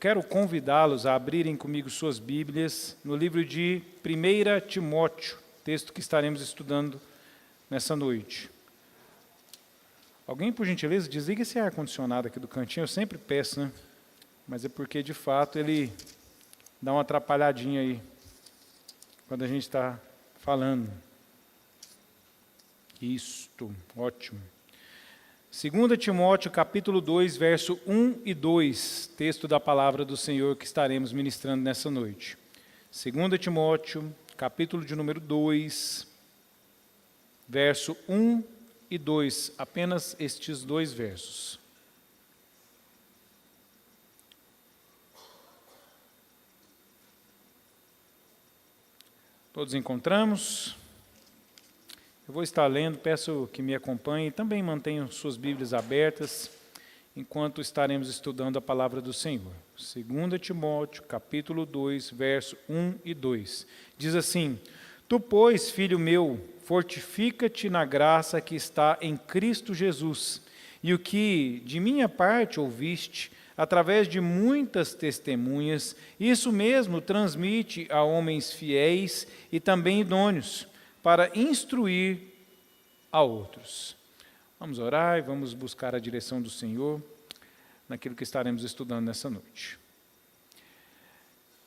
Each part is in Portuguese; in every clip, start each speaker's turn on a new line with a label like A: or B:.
A: quero convidá-los a abrirem comigo suas Bíblias no livro de 1 Timóteo, texto que estaremos estudando nessa noite. Alguém, por gentileza, desliga esse ar-condicionado aqui do cantinho, eu sempre peço, né? Mas é porque, de fato, ele dá uma atrapalhadinha aí, quando a gente está falando. Isto, ótimo. 2 Timóteo, capítulo 2, verso 1 e 2, texto da palavra do Senhor que estaremos ministrando nessa noite. 2 Timóteo, capítulo de número 2, verso 1 e 2, apenas estes dois versos. Todos encontramos? Eu vou estar lendo, peço que me acompanhem e também mantenham suas Bíblias abertas enquanto estaremos estudando a palavra do Senhor. 2 Timóteo, capítulo 2, verso 1 e 2. Diz assim: Tu, pois, filho meu, fortifica-te na graça que está em Cristo Jesus, e o que de minha parte ouviste, através de muitas testemunhas, isso mesmo transmite a homens fiéis e também idôneos, para instruir a outros. Vamos orar e vamos buscar a direção do Senhor naquilo que estaremos estudando nessa noite.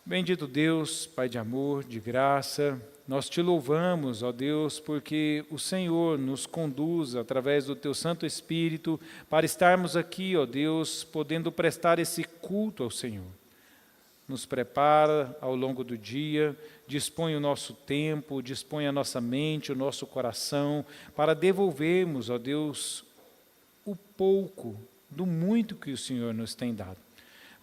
A: Bendito Deus, Pai de amor, de graça, nós te louvamos, ó Deus, porque o Senhor nos conduz através do teu Santo Espírito para estarmos aqui, ó Deus, podendo prestar esse culto ao Senhor. Nos prepara ao longo do dia, dispõe o nosso tempo, dispõe a nossa mente, o nosso coração, para devolvermos, ó Deus, o pouco do muito que o Senhor nos tem dado.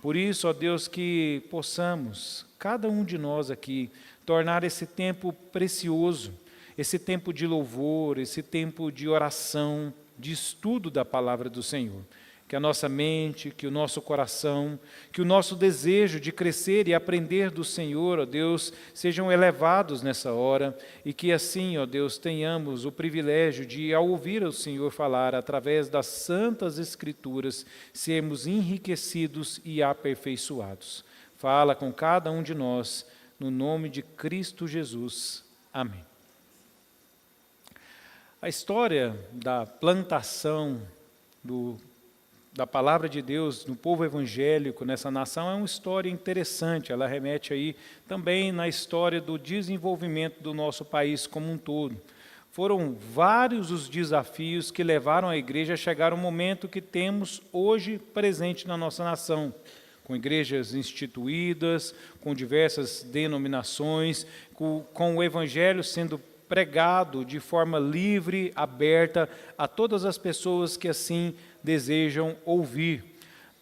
A: Por isso, ó Deus, que possamos, cada um de nós aqui, tornar esse tempo precioso, esse tempo de louvor, esse tempo de oração, de estudo da palavra do Senhor. Que a nossa mente, que o nosso coração, que o nosso desejo de crescer e aprender do Senhor, ó Deus, sejam elevados nessa hora e que assim, ó Deus, tenhamos o privilégio de, ao ouvir o Senhor falar através das santas Escrituras, sermos enriquecidos e aperfeiçoados. Fala com cada um de nós, no nome de Cristo Jesus. Amém. A história da plantação da palavra de Deus no povo evangélico, nessa nação, é uma história interessante. Ela remete aí também na história do desenvolvimento do nosso país como um todo. Foram vários os desafios que levaram a igreja a chegar ao momento que temos hoje presente na nossa nação, com igrejas instituídas, com diversas denominações, com o evangelho sendo pregado de forma livre, aberta a todas as pessoas que assim desejam ouvir.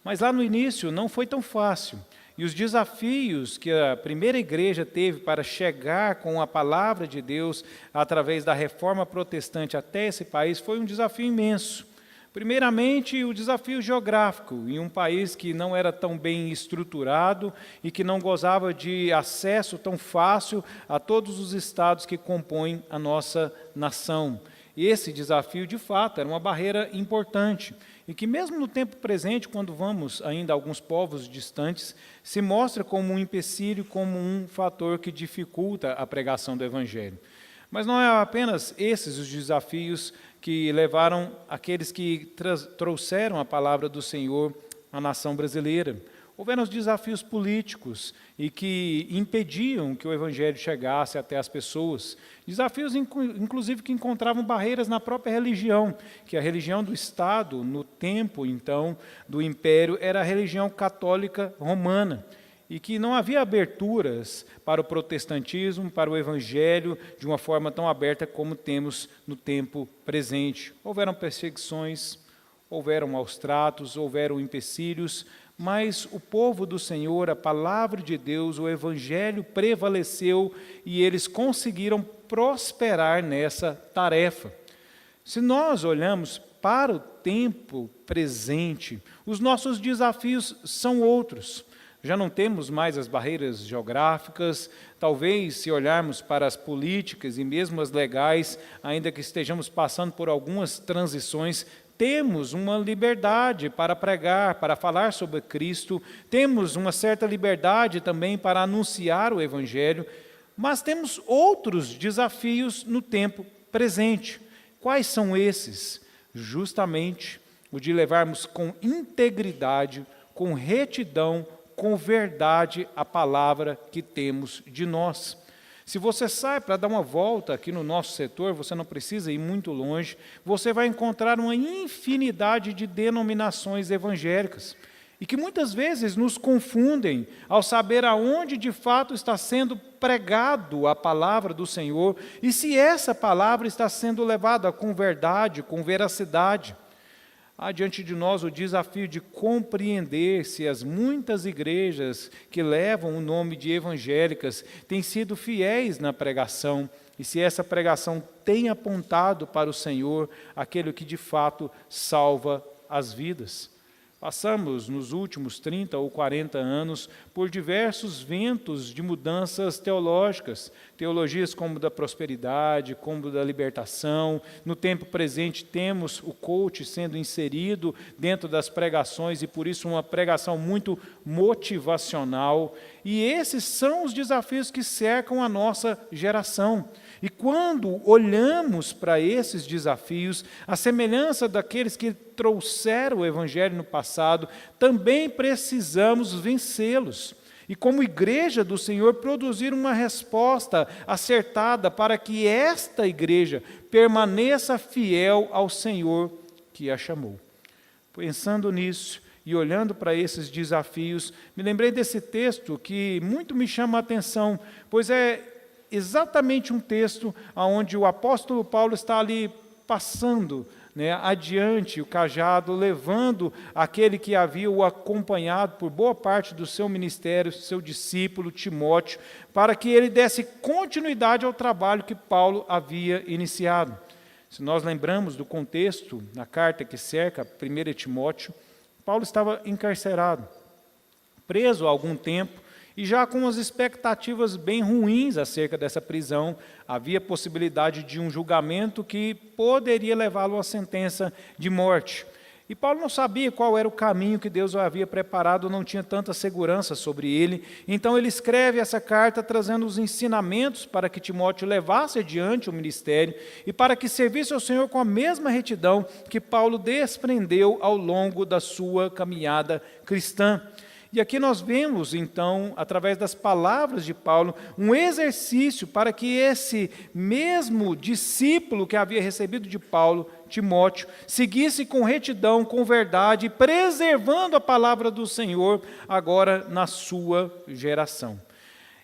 A: Mas lá no início não foi tão fácil. E os desafios que a primeira igreja teve para chegar com a palavra de Deus através da reforma protestante até esse país foi um desafio imenso. Primeiramente, o desafio geográfico, em um país que não era tão bem estruturado e que não gozava de acesso tão fácil a todos os estados que compõem a nossa nação. E esse desafio, de fato, era uma barreira importante e que mesmo no tempo presente, quando vamos ainda a alguns povos distantes, se mostra como um empecilho, como um fator que dificulta a pregação do Evangelho. Mas não é apenas esses os desafios que levaram aqueles que trouxeram a palavra do Senhor à nação brasileira. Houveram os desafios políticos e que impediam que o Evangelho chegasse até as pessoas. Desafios, inclusive, que encontravam barreiras na própria religião, que a religião do Estado, no tempo, então, do Império, era a religião católica romana, e que não havia aberturas para o protestantismo, para o Evangelho, de uma forma tão aberta como temos no tempo presente. Houveram perseguições, houveram maus tratos, houveram empecilhos, mas o povo do Senhor, a palavra de Deus, o Evangelho prevaleceu e eles conseguiram prosperar nessa tarefa. Se nós olhamos para o tempo presente, os nossos desafios são outros. Já não temos mais as barreiras geográficas, talvez se olharmos para as políticas e mesmo as legais, ainda que estejamos passando por algumas transições, temos uma liberdade para pregar, para falar sobre Cristo, temos uma certa liberdade também para anunciar o Evangelho, mas temos outros desafios no tempo presente. Quais são esses? Justamente o de levarmos com integridade, com retidão, com verdade a palavra que temos de nós. Se você sai para dar uma volta aqui no nosso setor, você não precisa ir muito longe, você vai encontrar uma infinidade de denominações evangélicas, e que muitas vezes nos confundem ao saber aonde de fato está sendo pregado a palavra do Senhor, e se essa palavra está sendo levada com verdade, com veracidade. Há diante de nós o desafio de compreender se as muitas igrejas que levam o nome de evangélicas têm sido fiéis na pregação e se essa pregação tem apontado para o Senhor aquele que de fato salva as vidas. Passamos nos últimos 30 ou 40 anos por diversos ventos de mudanças teológicas, teologias como da prosperidade, como da libertação. No tempo presente temos o coach sendo inserido dentro das pregações e por isso uma pregação muito motivacional. E esses são os desafios que cercam a nossa geração. E quando olhamos para esses desafios, a semelhança daqueles que trouxeram o Evangelho no passado, também precisamos vencê-los. E como igreja do Senhor, produzir uma resposta acertada para que esta igreja permaneça fiel ao Senhor que a chamou. Pensando nisso e olhando para esses desafios, me lembrei desse texto que muito me chama a atenção, pois é exatamente um texto onde o apóstolo Paulo está ali passando adiante o cajado, levando aquele que havia o acompanhado por boa parte do seu ministério, seu discípulo Timóteo, para que ele desse continuidade ao trabalho que Paulo havia iniciado. Se nós lembramos do contexto, na carta que cerca 1 Timóteo, Paulo estava encarcerado, preso há algum tempo, e já com as expectativas bem ruins acerca dessa prisão, havia possibilidade de um julgamento que poderia levá-lo a uma sentença de morte. E Paulo não sabia qual era o caminho que Deus o havia preparado, não tinha tanta segurança sobre ele. Então ele escreve essa carta trazendo os ensinamentos para que Timóteo levasse adiante o ministério e para que servisse ao Senhor com a mesma retidão que Paulo desprendeu ao longo da sua caminhada cristã. E aqui nós vemos, então, através das palavras de Paulo, um exercício para que esse mesmo discípulo que havia recebido de Paulo, Timóteo, seguisse com retidão, com verdade, preservando a palavra do Senhor agora na sua geração.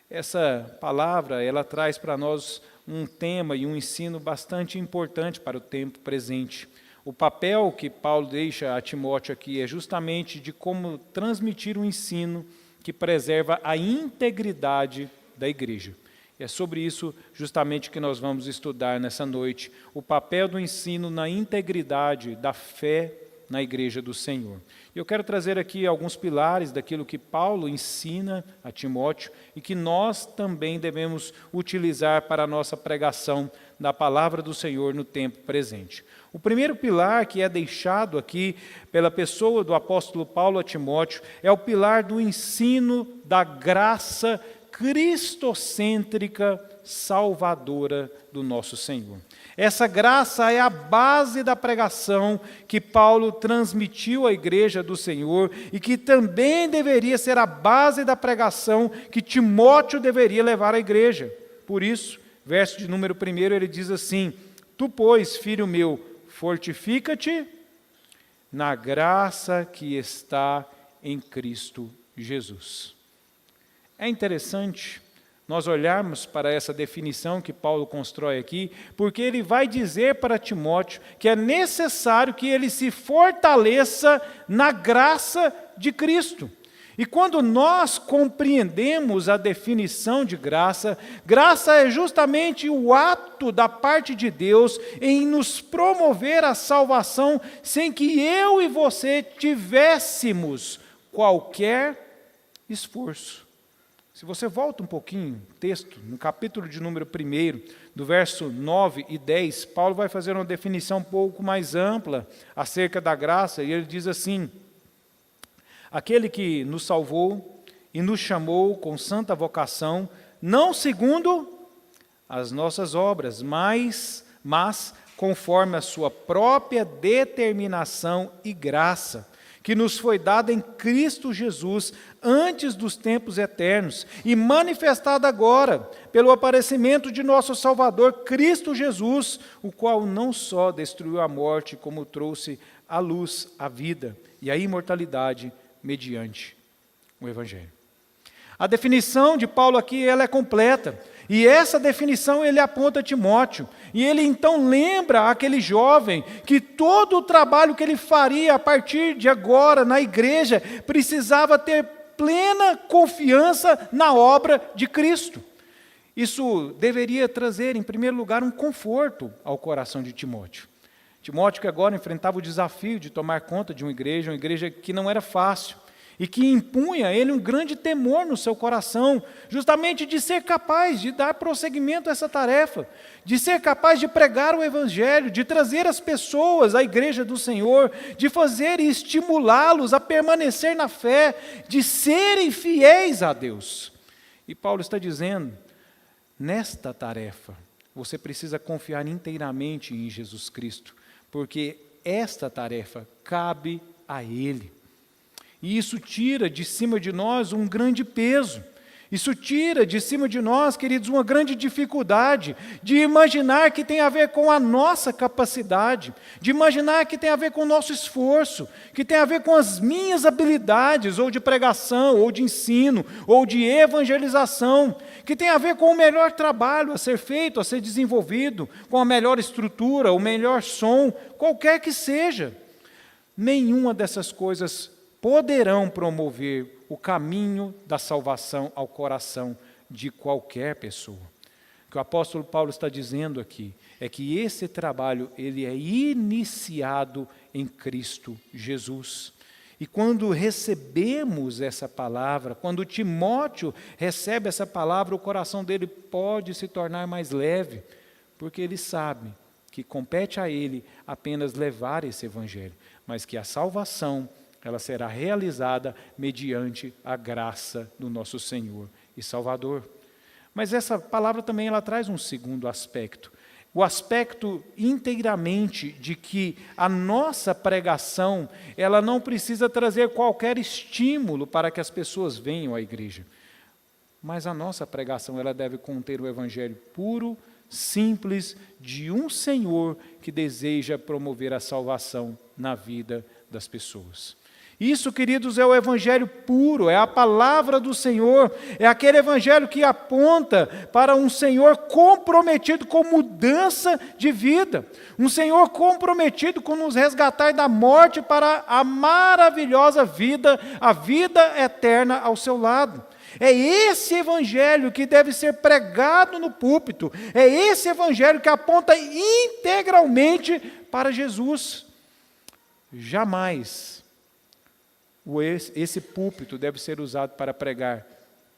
A: Essa palavra, ela traz para nós um tema e um ensino bastante importante para o tempo presente. O papel que Paulo deixa a Timóteo aqui é justamente de como transmitir um ensino que preserva a integridade da igreja. E é sobre isso justamente que nós vamos estudar nessa noite, o papel do ensino na integridade da fé na igreja do Senhor. Eu quero trazer aqui alguns pilares daquilo que Paulo ensina a Timóteo e que nós também devemos utilizar para a nossa pregação da palavra do Senhor no tempo presente. O primeiro pilar que é deixado aqui pela pessoa do apóstolo Paulo a Timóteo é o pilar do ensino da graça cristocêntrica salvadora do nosso Senhor. Essa graça é a base da pregação que Paulo transmitiu à igreja do Senhor e que também deveria ser a base da pregação que Timóteo deveria levar à igreja. Por isso, verso de número 1, ele diz assim: Tu, pois, filho meu, fortifica-te na graça que está em Cristo Jesus. É interessante nós olharmos para essa definição que Paulo constrói aqui, porque ele vai dizer para Timóteo que é necessário que ele se fortaleça na graça de Cristo. E quando nós compreendemos a definição de graça, graça é justamente o ato da parte de Deus em nos promover a salvação sem que eu e você tivéssemos qualquer esforço. Se você volta um pouquinho, texto, no capítulo de número 1, do verso 9 e 10, Paulo vai fazer uma definição um pouco mais ampla acerca da graça, e ele diz assim: aquele que nos salvou e nos chamou com santa vocação, não segundo as nossas obras, mas conforme a sua própria determinação e graça, que nos foi dada em Cristo Jesus antes dos tempos eternos e manifestada agora pelo aparecimento de nosso Salvador Cristo Jesus, o qual não só destruiu a morte, como trouxe à luz a vida e a imortalidade mediante o Evangelho. A definição de Paulo aqui ela é completa. E essa definição ele aponta a Timóteo. E ele então lembra aquele jovem que todo o trabalho que ele faria a partir de agora na igreja precisava ter plena confiança na obra de Cristo. Isso deveria trazer, em primeiro lugar, um conforto ao coração de Timóteo. Timóteo que agora enfrentava o desafio de tomar conta de uma igreja que não era fácil. E que impunha a ele um grande temor no seu coração, justamente de ser capaz de dar prosseguimento a essa tarefa, de ser capaz de pregar o Evangelho, de trazer as pessoas à igreja do Senhor, de fazer e estimulá-los a permanecer na fé, de serem fiéis a Deus. E Paulo está dizendo, nesta tarefa, você precisa confiar inteiramente em Jesus Cristo, porque esta tarefa cabe a Ele. E isso tira de cima de nós um grande peso. Isso tira de cima de nós, queridos, uma grande dificuldade de imaginar que tem a ver com a nossa capacidade, de imaginar que tem a ver com o nosso esforço, que tem a ver com as minhas habilidades, ou de pregação, ou de ensino, ou de evangelização, que tem a ver com o melhor trabalho a ser feito, a ser desenvolvido, com a melhor estrutura, o melhor som, qualquer que seja. Nenhuma dessas coisas poderão promover o caminho da salvação ao coração de qualquer pessoa. O que o apóstolo Paulo está dizendo aqui é que esse trabalho ele é iniciado em Cristo Jesus. E quando recebemos essa palavra, quando Timóteo recebe essa palavra, o coração dele pode se tornar mais leve, porque ele sabe que compete a ele apenas levar esse evangelho, mas que a salvação ela será realizada mediante a graça do nosso Senhor e Salvador. Mas essa palavra também ela traz um segundo aspecto. O aspecto inteiramente de que a nossa pregação, ela não precisa trazer qualquer estímulo para que as pessoas venham à igreja. Mas a nossa pregação, ela deve conter o evangelho puro, simples, de um Senhor que deseja promover a salvação na vida das pessoas. Isso, queridos, é o evangelho puro, é a palavra do Senhor, é aquele evangelho que aponta para um Senhor comprometido com mudança de vida, um Senhor comprometido com nos resgatar da morte para a maravilhosa vida, a vida eterna ao seu lado. É esse evangelho que deve ser pregado no púlpito, é esse evangelho que aponta integralmente para Jesus. Jamais esse púlpito deve ser usado para pregar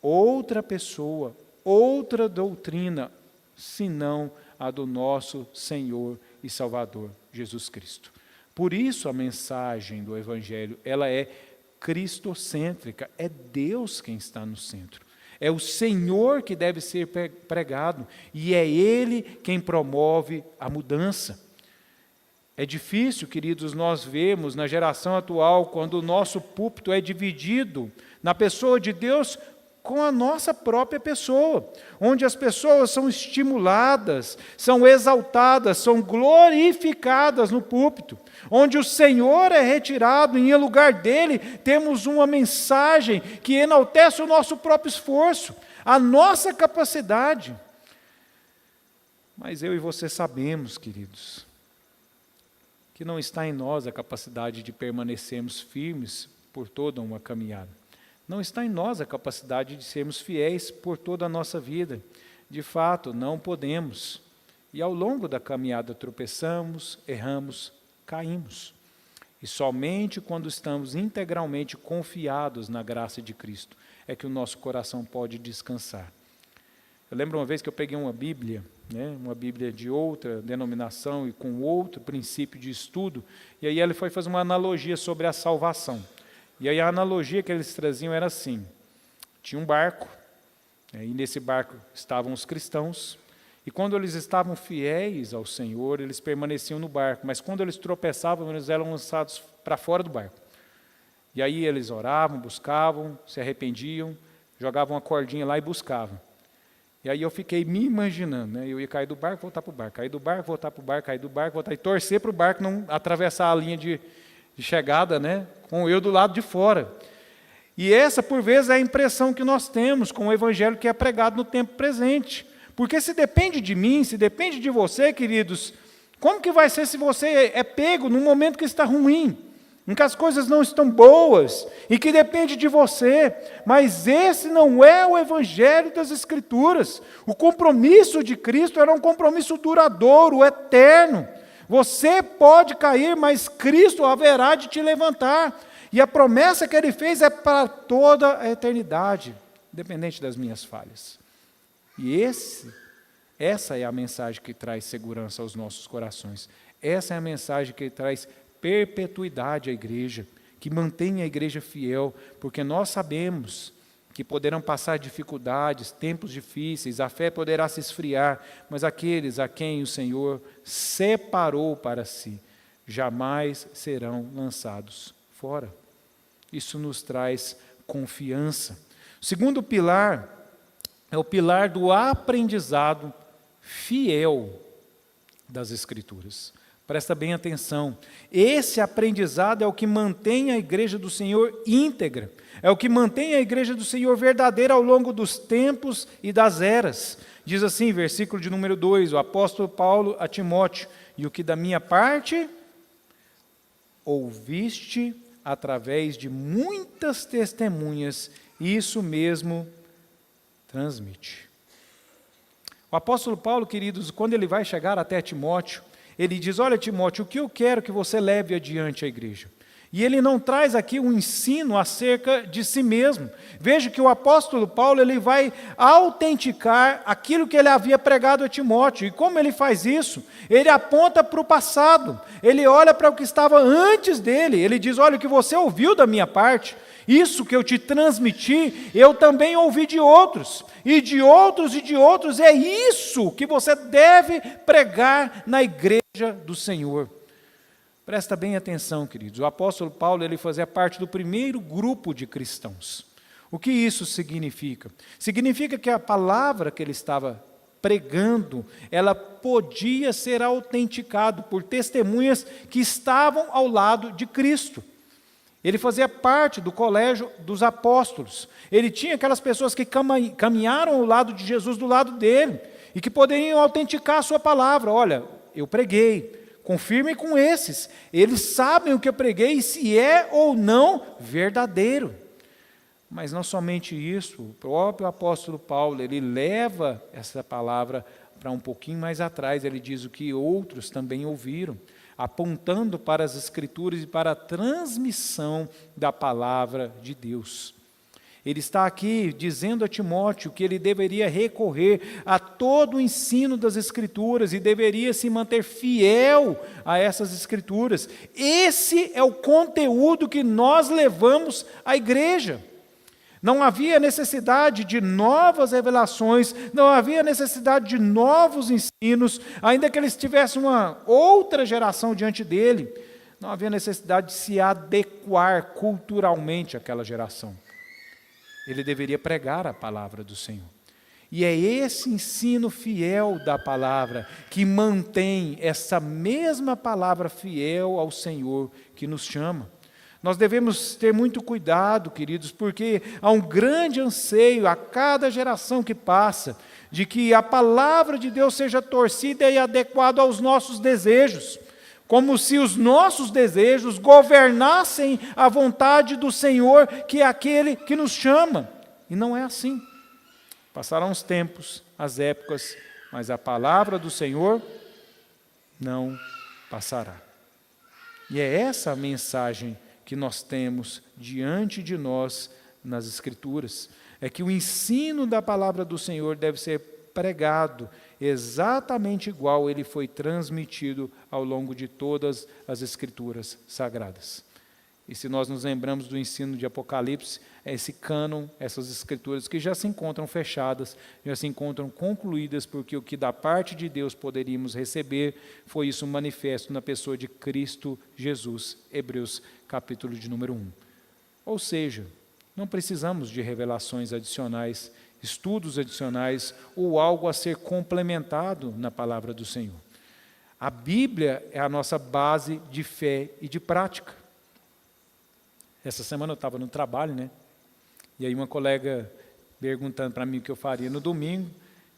A: outra pessoa, outra doutrina, senão a do nosso Senhor e Salvador, Jesus Cristo. Por isso a mensagem do Evangelho, ela é cristocêntrica, é Deus quem está no centro. É o Senhor que deve ser pregado, e é Ele quem promove a mudança. É difícil, queridos, nós vemos na geração atual, quando o nosso púlpito é dividido na pessoa de Deus com a nossa própria pessoa, onde as pessoas são estimuladas, são exaltadas, são glorificadas no púlpito, onde o Senhor é retirado e em lugar dele temos uma mensagem que enaltece o nosso próprio esforço, a nossa capacidade. Mas eu e você sabemos, queridos, que não está em nós a capacidade de permanecermos firmes por toda uma caminhada. Não está em nós a capacidade de sermos fiéis por toda a nossa vida. De fato, não podemos. E ao longo da caminhada tropeçamos, erramos, caímos. E somente quando estamos integralmente confiados na graça de Cristo, é que o nosso coração pode descansar. Eu lembro uma vez que eu peguei uma Bíblia, uma Bíblia de outra denominação e com outro princípio de estudo, e aí ele foi fazer uma analogia sobre a salvação. E aí a analogia que eles traziam era assim: tinha um barco, e nesse barco estavam os cristãos, e quando eles estavam fiéis ao Senhor, eles permaneciam no barco, mas quando eles tropeçavam, eles eram lançados para fora do barco. E aí eles oravam, buscavam, se arrependiam, jogavam uma cordinha lá e buscavam. E aí eu fiquei me imaginando, eu ia cair do barco, voltar para o barco, cair do barco, voltar para o barco, cair do barco, voltar e torcer para o barco não atravessar a linha de chegada, com eu do lado de fora. E essa, por vezes, é a impressão que nós temos com o evangelho que é pregado no tempo presente. Porque se depende de mim, se depende de você, queridos, como que vai ser se você é pego num momento que está ruim, em que as coisas não estão boas, e que depende de você? Mas esse não é o evangelho das Escrituras. O compromisso de Cristo era um compromisso duradouro, eterno. Você pode cair, mas Cristo haverá de te levantar. E a promessa que Ele fez é para toda a eternidade, independente das minhas falhas. E essa é a mensagem que traz segurança aos nossos corações. Essa é a mensagem que traz perpetuidade à igreja, que mantém a igreja fiel, porque nós sabemos que poderão passar dificuldades, tempos difíceis, a fé poderá se esfriar, mas aqueles a quem o Senhor separou para si, jamais serão lançados fora. Isso nos traz confiança. O segundo pilar é o pilar do aprendizado fiel das Escrituras. Presta bem atenção. Esse aprendizado é o que mantém a igreja do Senhor íntegra, é o que mantém a igreja do Senhor verdadeira ao longo dos tempos e das eras. Diz assim, versículo de número 2, o apóstolo Paulo a Timóteo: e o que da minha parte ouviste através de muitas testemunhas, isso mesmo transmite. O apóstolo Paulo, queridos, quando ele vai chegar até Timóteo, ele diz: olha, Timóteo, o que eu quero que você leve adiante à igreja? E ele não traz aqui um ensino acerca de si mesmo. Veja que o apóstolo Paulo, ele vai autenticar aquilo que ele havia pregado a Timóteo. E como ele faz isso? Ele aponta para o passado, ele olha para o que estava antes dele, ele diz: olha, o que você ouviu da minha parte, isso que eu te transmiti, eu também ouvi de outros, e de outros e de outros. É isso que você deve pregar na igreja do Senhor. Presta bem atenção, queridos. O apóstolo Paulo, ele fazia parte do primeiro grupo de cristãos. O que isso significa? Significa que a palavra que ele estava pregando, ela podia ser autenticada por testemunhas que estavam ao lado de Cristo. Ele fazia parte do colégio dos apóstolos. Ele tinha aquelas pessoas que caminharam ao lado de Jesus, do lado dele, e que poderiam autenticar a sua palavra. Olha, eu preguei, confirme com esses. Eles sabem o que eu preguei e se é ou não verdadeiro. Mas não somente isso, o próprio apóstolo Paulo, ele leva essa palavra para um pouquinho mais atrás. Ele diz o que outros também ouviram, apontando para as Escrituras e para a transmissão da palavra de Deus. Ele está aqui dizendo a Timóteo que ele deveria recorrer a todo o ensino das Escrituras e deveria se manter fiel a essas Escrituras. Esse é o conteúdo que nós levamos à igreja. Não havia necessidade de novas revelações, não havia necessidade de novos ensinos, ainda que eles tivessem uma outra geração diante dele, não havia necessidade de se adequar culturalmente àquela geração. Ele deveria pregar a palavra do Senhor. E é esse ensino fiel da palavra que mantém essa mesma palavra fiel ao Senhor que nos chama. Nós devemos ter muito cuidado, queridos, porque há um grande anseio a cada geração que passa de que a palavra de Deus seja torcida e adequada aos nossos desejos, como se os nossos desejos governassem a vontade do Senhor, que é aquele que nos chama. E não é assim. Passarão os tempos, as épocas, mas a palavra do Senhor não passará. E é essa a mensagem que nós temos diante de nós nas Escrituras é que o ensino da palavra do Senhor deve ser pregado exatamente igual ele foi transmitido ao longo de todas as Escrituras sagradas. E se nós nos lembramos do ensino de Apocalipse, é esse cânon, essas Escrituras que já se encontram fechadas, já se encontram concluídas, porque o que da parte de Deus poderíamos receber foi isso manifesto na pessoa de Cristo Jesus, Hebreus capítulo de número 1. Ou seja, não precisamos de revelações adicionais, estudos adicionais ou algo a ser complementado na palavra do Senhor. A Bíblia é a nossa base de fé e de prática. Essa semana eu estava no trabalho, né? E aí uma colega perguntando para mim o que eu faria no domingo,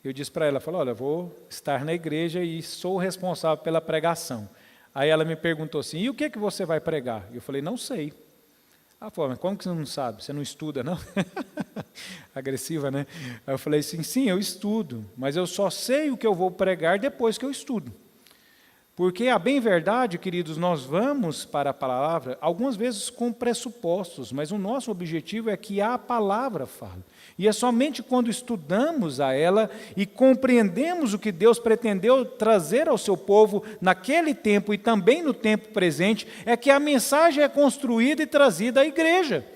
A: eu disse para ela, falou, olha, vou estar na igreja e sou responsável pela pregação. Aí ela me perguntou assim, e o que você vai pregar? Eu falei, não sei. Ela falou, mas como que você não sabe? Você não estuda, não? Agressiva, né? Aí eu falei assim, sim, eu estudo, mas eu só sei o que eu vou pregar depois que eu estudo. Porque, a bem verdade, queridos, nós vamos para a palavra, algumas vezes com pressupostos, mas o nosso objetivo é que a palavra fale. E é somente quando estudamos a ela e compreendemos o que Deus pretendeu trazer ao seu povo naquele tempo e também no tempo presente, é que a mensagem é construída e trazida à igreja.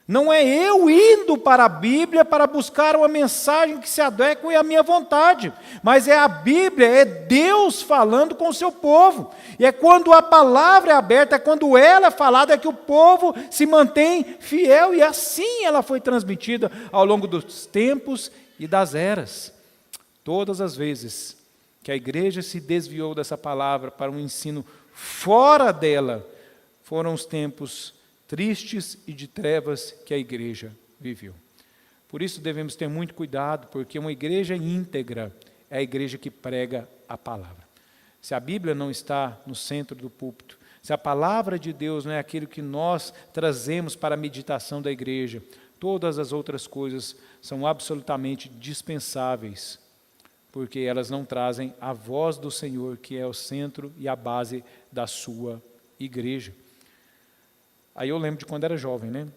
A: Não é eu indo para a Bíblia para buscar uma mensagem que se adeque à minha vontade, mas é a Bíblia, é Deus falando com o seu povo. E é quando a palavra é aberta, é quando ela é falada, é que o povo se mantém fiel, e assim ela foi transmitida ao longo dos tempos e das eras. Todas as vezes que a igreja se desviou dessa palavra para um ensino fora dela, foram os tempos tristes e de trevas que a igreja viveu. Por isso devemos ter muito cuidado, porque uma igreja íntegra é a igreja que prega a palavra. Se a Bíblia não está no centro do púlpito, se a palavra de Deus não é aquilo que nós trazemos para a meditação da igreja, todas as outras coisas são absolutamente dispensáveis, porque elas não trazem a voz do Senhor, que é o centro e a base da sua igreja. Aí eu lembro de quando era jovem, né?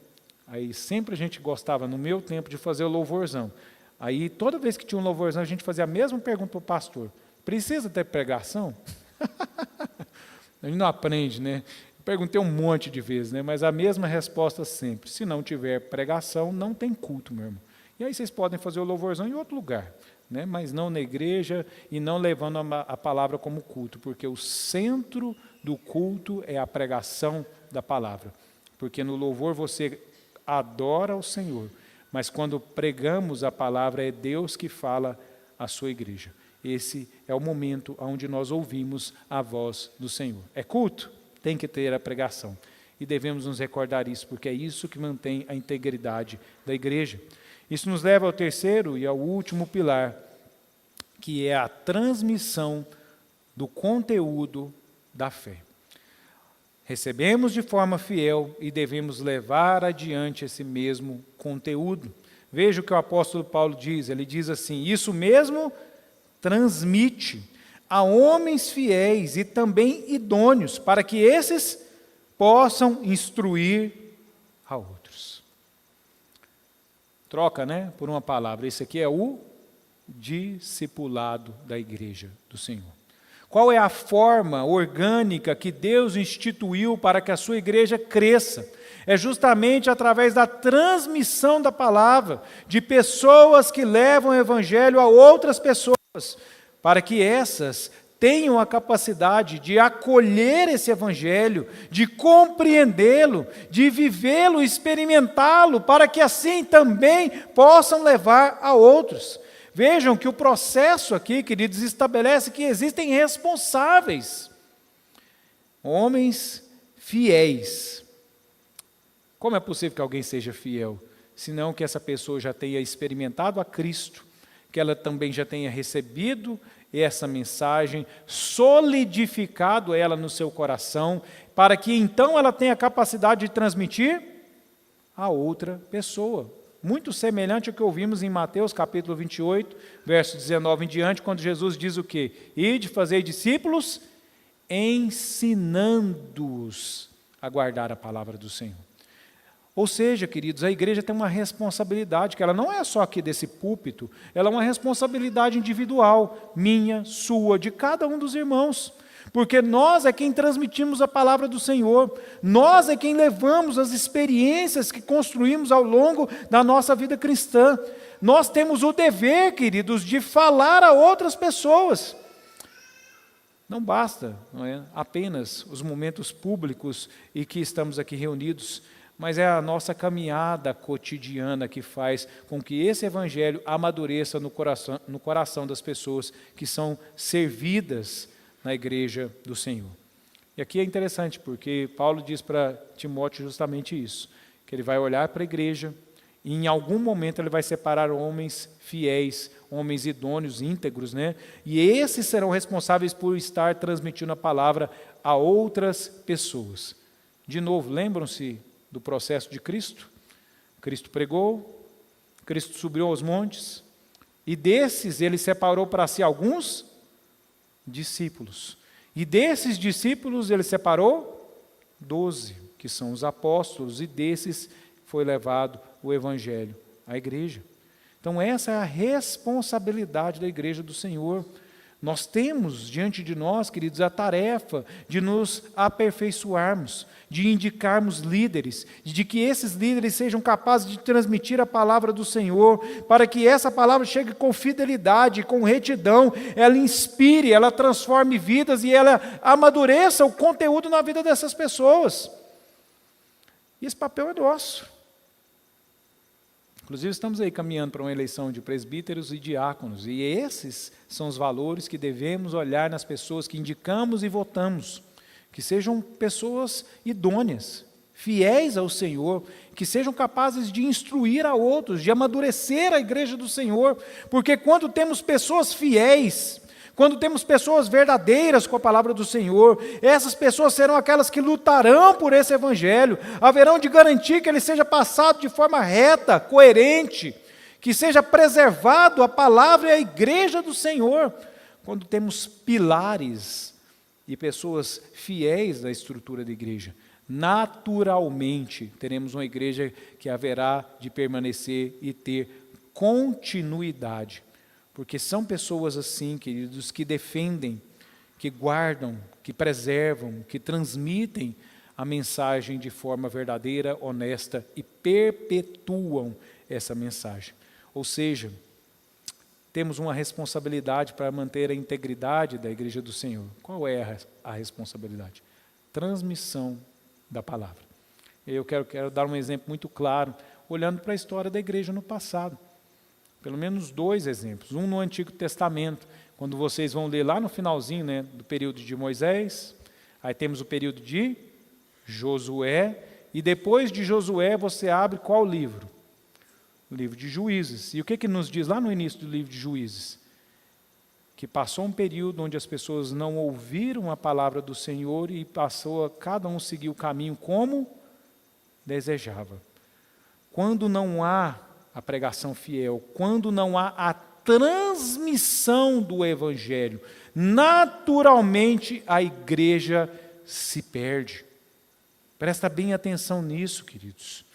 A: Aí sempre a gente gostava, no meu tempo, de fazer o louvorzão. Aí toda vez que tinha um louvorzão, a gente fazia a mesma pergunta para o pastor. Precisa ter pregação? A gente não aprende, né? Perguntei um monte de vezes, né? Mas a mesma resposta sempre. Se não tiver pregação, não tem culto, meu irmão. E aí vocês podem fazer o louvorzão em outro lugar, né? Mas não na igreja e não levando a palavra como culto, porque o centro do culto é a pregação da palavra. Porque no louvor você adora o Senhor, mas quando pregamos a palavra é Deus que fala à sua igreja. Esse é o momento onde nós ouvimos a voz do Senhor. É culto? Tem que ter a pregação. E devemos nos recordar isso, porque é isso que mantém a integridade da igreja. Isso nos leva ao terceiro e ao último pilar, que é a transmissão do conteúdo da fé. Recebemos de forma fiel e devemos levar adiante esse mesmo conteúdo. Veja o que o apóstolo Paulo diz, ele diz assim, isso mesmo transmite a homens fiéis e também idôneos, para que esses possam instruir a outros. Troca, né, por uma palavra, esse aqui é o discipulado da igreja do Senhor. Qual é a forma orgânica que Deus instituiu para que a sua igreja cresça? É justamente através da transmissão da palavra, de pessoas que levam o evangelho a outras pessoas, para que essas tenham a capacidade de acolher esse evangelho, de compreendê-lo, de vivê-lo, experimentá-lo, para que assim também possam levar a outros. Vejam que o processo aqui, queridos, estabelece que existem responsáveis, homens fiéis. Como é possível que alguém seja fiel? Senão que essa pessoa já tenha experimentado a Cristo, que ela também já tenha recebido essa mensagem, solidificado ela no seu coração, para que então ela tenha a capacidade de transmitir a outra pessoa. Muito semelhante ao que ouvimos em Mateus capítulo 28, verso 19 em diante, quando Jesus diz o quê? Ide, fazei discípulos, ensinando-os a guardar a palavra do Senhor. Ou seja, queridos, a igreja tem uma responsabilidade, que ela não é só aqui desse púlpito, ela é uma responsabilidade individual, minha, sua, de cada um dos irmãos. Porque nós é quem transmitimos a palavra do Senhor, nós é quem levamos as experiências que construímos ao longo da nossa vida cristã. Nós temos o dever, queridos, de falar a outras pessoas. Não basta, não é, apenas os momentos públicos e que estamos aqui reunidos, mas é a nossa caminhada cotidiana que faz com que esse evangelho amadureça no coração das pessoas que são servidas na igreja do Senhor. E aqui é interessante, porque Paulo diz para Timóteo justamente isso, que ele vai olhar para a igreja e em algum momento ele vai separar homens fiéis, homens idôneos, íntegros, né? E esses serão responsáveis por estar transmitindo a palavra a outras pessoas. De novo, lembram-se do processo de Cristo? Cristo pregou, Cristo subiu aos montes, e desses ele separou para si alguns discípulos. E desses discípulos ele separou 12, que são os apóstolos, e desses foi levado o evangelho à igreja. Então essa é a responsabilidade da igreja do Senhor. Nós temos diante de nós, queridos, a tarefa de nos aperfeiçoarmos, de indicarmos líderes, de que esses líderes sejam capazes de transmitir a palavra do Senhor, para que essa palavra chegue com fidelidade, com retidão, ela inspire, ela transforme vidas e ela amadureça o conteúdo na vida dessas pessoas. E esse papel é nosso. Inclusive, estamos aí caminhando para uma eleição de presbíteros e diáconos, e esses são os valores que devemos olhar nas pessoas que indicamos e votamos, que sejam pessoas idôneas, fiéis ao Senhor, que sejam capazes de instruir a outros, de amadurecer a igreja do Senhor, porque quando temos pessoas fiéis, quando temos pessoas verdadeiras com a palavra do Senhor, essas pessoas serão aquelas que lutarão por esse evangelho, haverão de garantir que ele seja passado de forma reta, coerente, que seja preservado a palavra e a igreja do Senhor. Quando temos pilares e pessoas fiéis da estrutura da igreja, naturalmente teremos uma igreja que haverá de permanecer e ter continuidade. Porque são pessoas assim, queridos, que defendem, que guardam, que preservam, que transmitem a mensagem de forma verdadeira, honesta e perpetuam essa mensagem. Ou seja, temos uma responsabilidade para manter a integridade da igreja do Senhor. Qual é a responsabilidade? Transmissão da palavra. Eu quero dar um exemplo muito claro, olhando para a história da igreja no passado. Pelo menos 2 exemplos. Um no Antigo Testamento, quando vocês vão ler lá no finalzinho, né, do período de Moisés, aí temos o período de Josué, e depois de Josué você abre qual livro? O livro de Juízes. E o que nos diz lá no início do livro de Juízes? Que passou um período onde as pessoas não ouviram a palavra do Senhor e passou a cada um seguir o caminho como desejava. Quando não há a pregação fiel, quando não há a transmissão do evangelho, naturalmente a igreja se perde. Presta bem atenção nisso, queridos.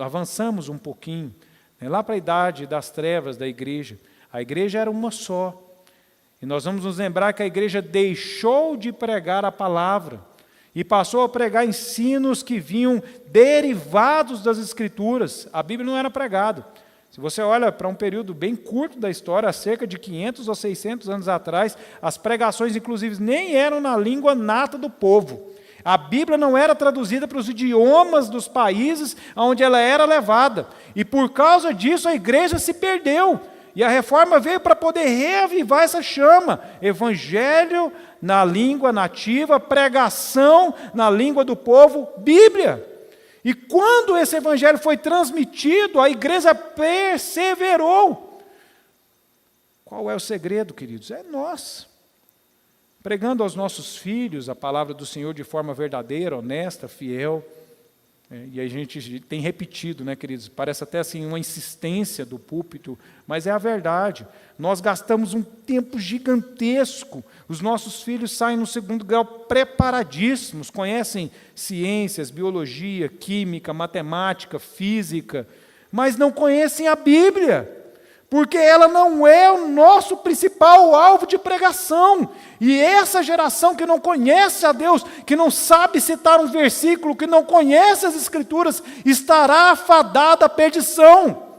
A: Avançamos um pouquinho, né, lá para a idade das trevas da igreja. A igreja era uma só. E nós vamos nos lembrar que a igreja deixou de pregar a palavra e passou a pregar ensinos que vinham derivados das Escrituras. A Bíblia não era pregada. Se você olha para um período bem curto da história, há cerca de 500 ou 600 anos atrás, as pregações, inclusive, nem eram na língua nata do povo. A Bíblia não era traduzida para os idiomas dos países onde ela era levada. E por causa disso a igreja se perdeu. E a reforma veio para poder reavivar essa chama. Evangelho na língua nativa, pregação na língua do povo, Bíblia. E quando esse evangelho foi transmitido, a igreja perseverou. Qual é o segredo, queridos? É nós. Pregando aos nossos filhos a palavra do Senhor de forma verdadeira, honesta, fiel. E a gente tem repetido, né, queridos? Parece até assim uma insistência do púlpito, mas é a verdade. Nós gastamos um tempo gigantesco. Os nossos filhos saem no segundo grau preparadíssimos, conhecem ciências, biologia, química, matemática, física, mas não conhecem a Bíblia, porque ela não é o nosso principal alvo de pregação. E essa geração que não conhece a Deus, que não sabe citar um versículo, que não conhece as Escrituras, estará afadada à perdição.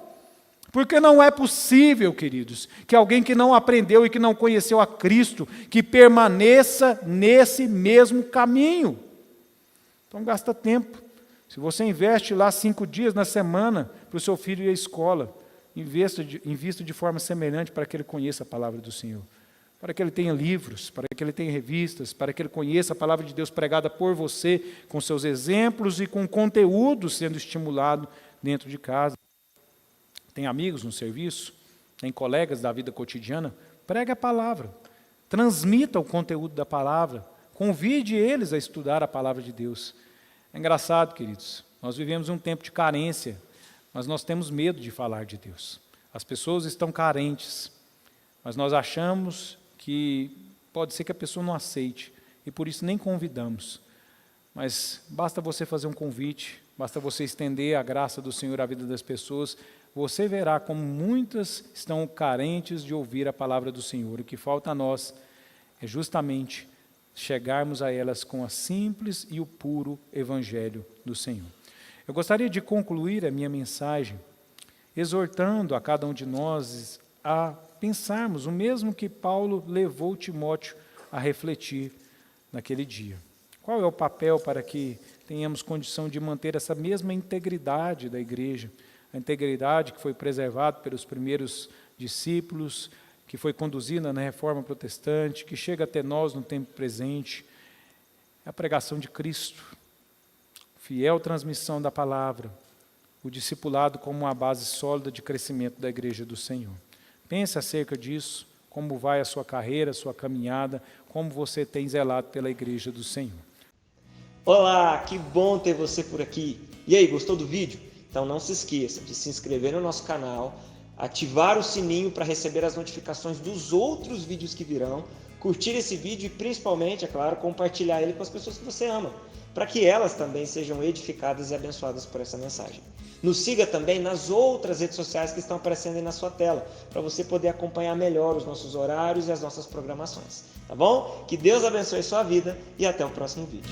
A: Porque não é possível, queridos, que alguém que não aprendeu e que não conheceu a Cristo, que permaneça nesse mesmo caminho. Então gasta tempo. Se você investe lá 5 dias na semana para o seu filho ir à escola, invista de forma semelhante para que ele conheça a palavra do Senhor, para que ele tenha livros, para que ele tenha revistas, para que ele conheça a palavra de Deus pregada por você, com seus exemplos e com conteúdo sendo estimulado dentro de casa. Tem amigos no serviço, tem colegas da vida cotidiana, pregue a palavra, transmita o conteúdo da palavra, convide eles a estudar a palavra de Deus. É engraçado, queridos, nós vivemos um tempo de carência, mas nós temos medo de falar de Deus. As pessoas estão carentes, mas nós achamos que pode ser que a pessoa não aceite, e por isso nem convidamos. Mas basta você fazer um convite, basta você estender a graça do Senhor à vida das pessoas, você verá como muitas estão carentes de ouvir a palavra do Senhor. O que falta a nós é justamente chegarmos a elas com a simples e o puro Evangelho do Senhor. Eu gostaria de concluir a minha mensagem exortando a cada um de nós a pensarmos o mesmo que Paulo levou Timóteo a refletir naquele dia. Qual é o papel para que tenhamos condição de manter essa mesma integridade da igreja, a integridade que foi preservada pelos primeiros discípulos, que foi conduzida na Reforma Protestante, que chega até nós no tempo presente, é a pregação de Cristo, fiel transmissão da palavra, o discipulado como uma base sólida de crescimento da igreja do Senhor. Pense acerca disso, como vai a sua carreira, a sua caminhada, como você tem zelado pela igreja do Senhor.
B: Olá, que bom ter você por aqui. E aí, gostou do vídeo? Então não se esqueça de se inscrever no nosso canal, ativar o sininho para receber as notificações dos outros vídeos que virão, curtir esse vídeo e principalmente, é claro, compartilhar ele com as pessoas que você ama, para que elas também sejam edificadas e abençoadas por essa mensagem. Nos siga também nas outras redes sociais que estão aparecendo aí na sua tela, para você poder acompanhar melhor os nossos horários e as nossas programações. Tá bom? Que Deus abençoe sua vida e até o próximo vídeo.